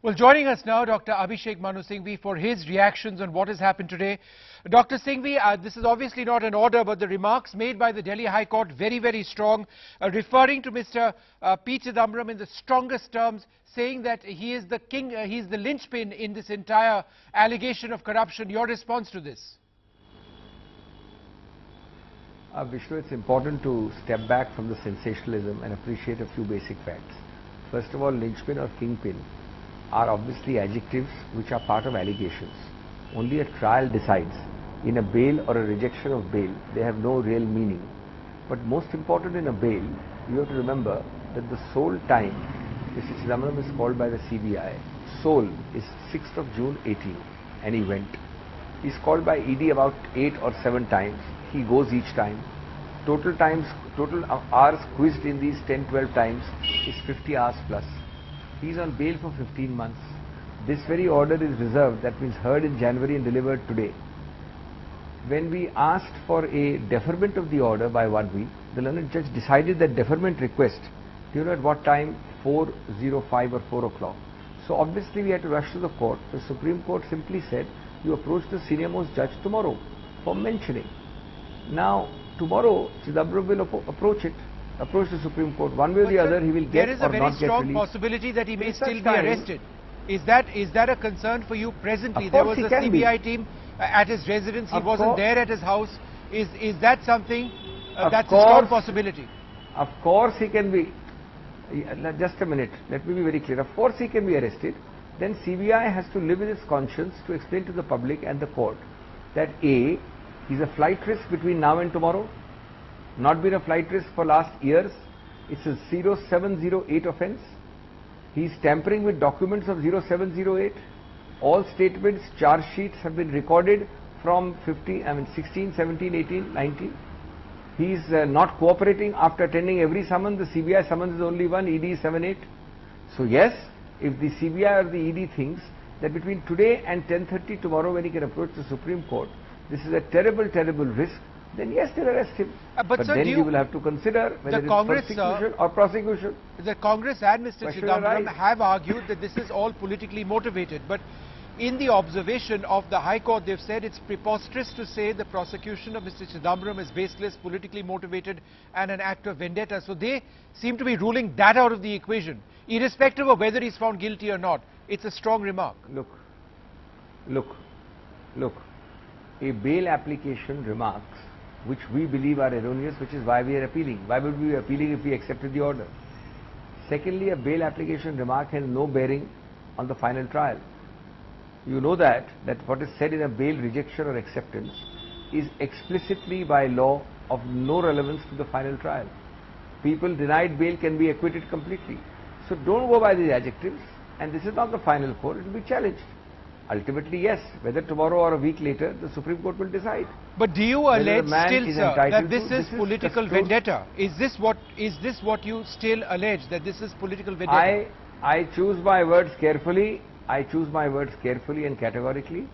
Well, joining us now, Dr. Abhishek Singhvi for his reactions on what has happened today. Dr. Singhvi, this is obviously not an order, but the remarks made by the Delhi High Court very, very strong, referring to Mr. P Chidambaram in the strongest terms, saying that he is the king, he's the linchpin in this entire allegation of corruption. Your response to this? Vishnu, it's important to step back from the sensationalism and appreciate a few basic facts. First of all, linchpin or kingpin are obviously adjectives which are part of allegations. Only a trial decides. In a bail or a rejection of bail, they have no real meaning. But most important in a bail, you have to remember that the sole time Mr. Chidambaram is called by the CBI, sole is 6th of June 18, and he went. He's called by ED about 8 or 7 times. He goes each time. Total hours quizzed in these 10-12 times is 50 hours plus. He's on bail for 15 months. This very order is reserved, that means heard in January and delivered today. When we asked for a deferment of the order by 1 week, the learned judge decided that deferment request. Do you know at what time? 4:05 or 4 o'clock. So obviously we had to rush to the court. The Supreme Court simply said, you approach the senior most judge tomorrow for mentioning. Now, tomorrow Chidambaram will approach the Supreme Court. One way or the other, he will get or not get released. There is a very strong possibility that he may still be arrested. Is that a concern for you presently? There was a CBI team at his residence. He wasn't there at his house. Is that something that's a strong possibility? Of course he can be. Just a minute. Let me be very clear. Of course he can be arrested. Then CBI has to live with its conscience to explain to the public and the court that A, he's a flight risk between now and tomorrow. Not been a flight risk for last years. It's a 0708 offence. He's tampering with documents of 0708. All statements, charge sheets have been recorded from 16, 17, 18, 19. He's not cooperating after attending every summons. The CBI summons is only one, ED is 7-8. So yes, if the CBI or the ED thinks that between today and 10:30 tomorrow when he can approach the Supreme Court, this is a terrible, terrible risk, then yes, they'll arrest him. But sir, then you will have to consider whether it's persecution or prosecution. The Congress and Mr. Chidambaram have argued that this is all politically motivated. But in the observation of the High Court, they've said it's preposterous to say the prosecution of Mr. Chidambaram is baseless, politically motivated and an act of vendetta. So they seem to be ruling that out of the equation, irrespective of whether he's found guilty or not. It's a strong remark. Look. A bail application remarks which we believe are erroneous, which is why we are appealing. Why would we be appealing if we accepted the order? Secondly, a bail application remark has no bearing on the final trial. You know that what is said in a bail rejection or acceptance is explicitly by law of no relevance to the final trial. People denied bail can be acquitted completely. So don't go by these adjectives, and this is not the final court, it will be challenged. Ultimately, yes, whether tomorrow or a week later, the Supreme Court will decide. But do you allege still, sir, that this is political vendetta? Is this what you still allege, that this is political vendetta? I choose my words carefully. I choose my words carefully and categorically.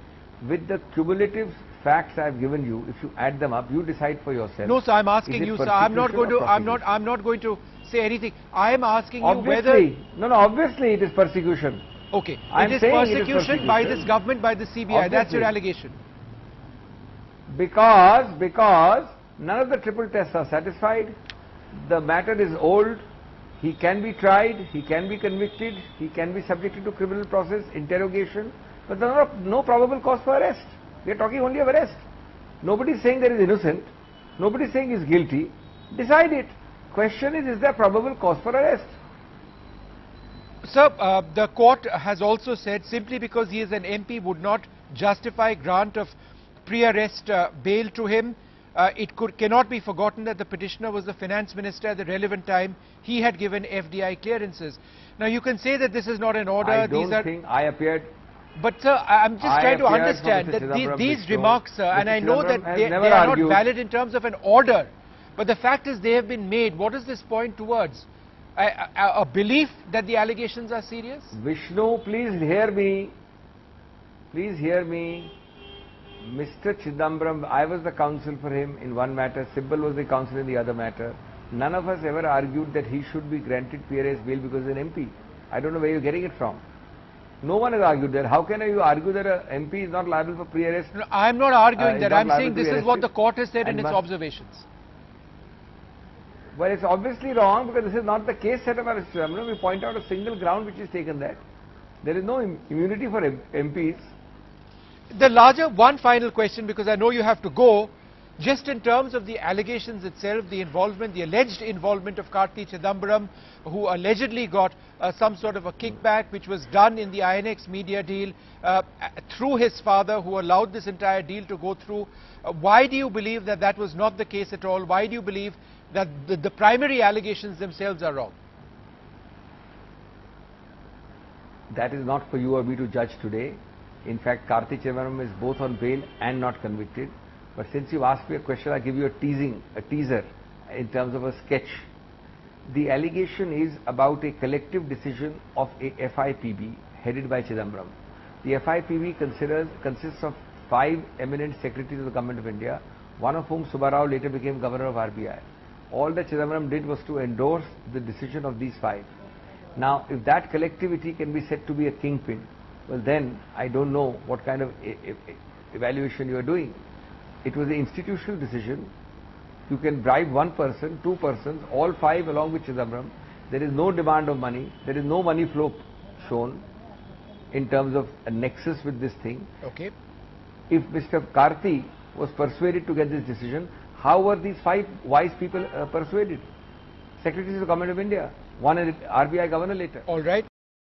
With the cumulative facts I have given you, if you add them up, you decide for yourself. No, sir, I'm asking you, sir. I'm not going to say anything. I am asking you whether. No, obviously it is persecution. Okay, it is persecution by this government, by the CBI. Obviously. That's your allegation. Because none of the triple tests are satisfied. The matter is old. He can be tried, he can be convicted, he can be subjected to criminal process, interrogation, but there are no probable cause for arrest. We are talking only of arrest. Nobody is saying there is innocent, nobody is saying he is guilty. Decide it. Question is there probable cause for arrest? Sir, the court has also said simply because he is an MP would not justify grant of pre-arrest bail to him. It cannot be forgotten that the petitioner was the finance minister at the relevant time. He had given FDI clearances. Now you can say that this is not an order. I don't think I appeared. But sir, I'm just trying to understand that these remarks, sir, and I know that they are not valid in terms of an order. But the fact is they have been made. What does this point towards? A belief that the allegations are serious? Vishnu, please hear me. Please hear me. Mr. Chidambaram, I was the counsel for him in one matter, Sibbal was the counsel in the other matter. None of us ever argued that he should be granted PRS bail because he's an MP. I don't know where you're getting it from. No one has argued that. How can you argue that an MP is not liable for pre-arrest? No, I'm not arguing that. I'm saying liable to this be is what the arrested court has said in and its must- observations. Well, it's obviously wrong because this is not the case set up by Mr. Chidambaram. We point out a single ground which is taken that there is no immunity for MPs. The larger one final question, because I know you have to go, just in terms of the allegations itself, the involvement, the alleged involvement of Karti Chidambaram, who allegedly got some sort of a kickback which was done in the INX media deal through his father, who allowed this entire deal to go through. Why do you believe that that was not the case at all? Why do you believe that the primary allegations themselves are wrong? That is not for you or me to judge today. In fact, Karti Chidambaram is both on bail and not convicted. But since you asked me a question, I'll give you a teaser in terms of a sketch. The allegation is about a collective decision of a FIPB headed by Chidambaram. The FIPB consists of 5 eminent secretaries of the Government of India, one of whom Subbarao later became Governor of RBI. All that Chidambaram did was to endorse the decision of these 5. Now, if that collectivity can be said to be a kingpin, well then, I don't know what kind of evaluation you are doing. It was an institutional decision. You can bribe one person, 2 persons, all 5 along with Chidambaram. There is no demand of money. There is no money flow shown in terms of a nexus with this thing. Okay. If Mr. Karti was persuaded to get this decision, how were these 5 wise people persuaded? Secretaries of the Government of India, one is RBI governor later. All right.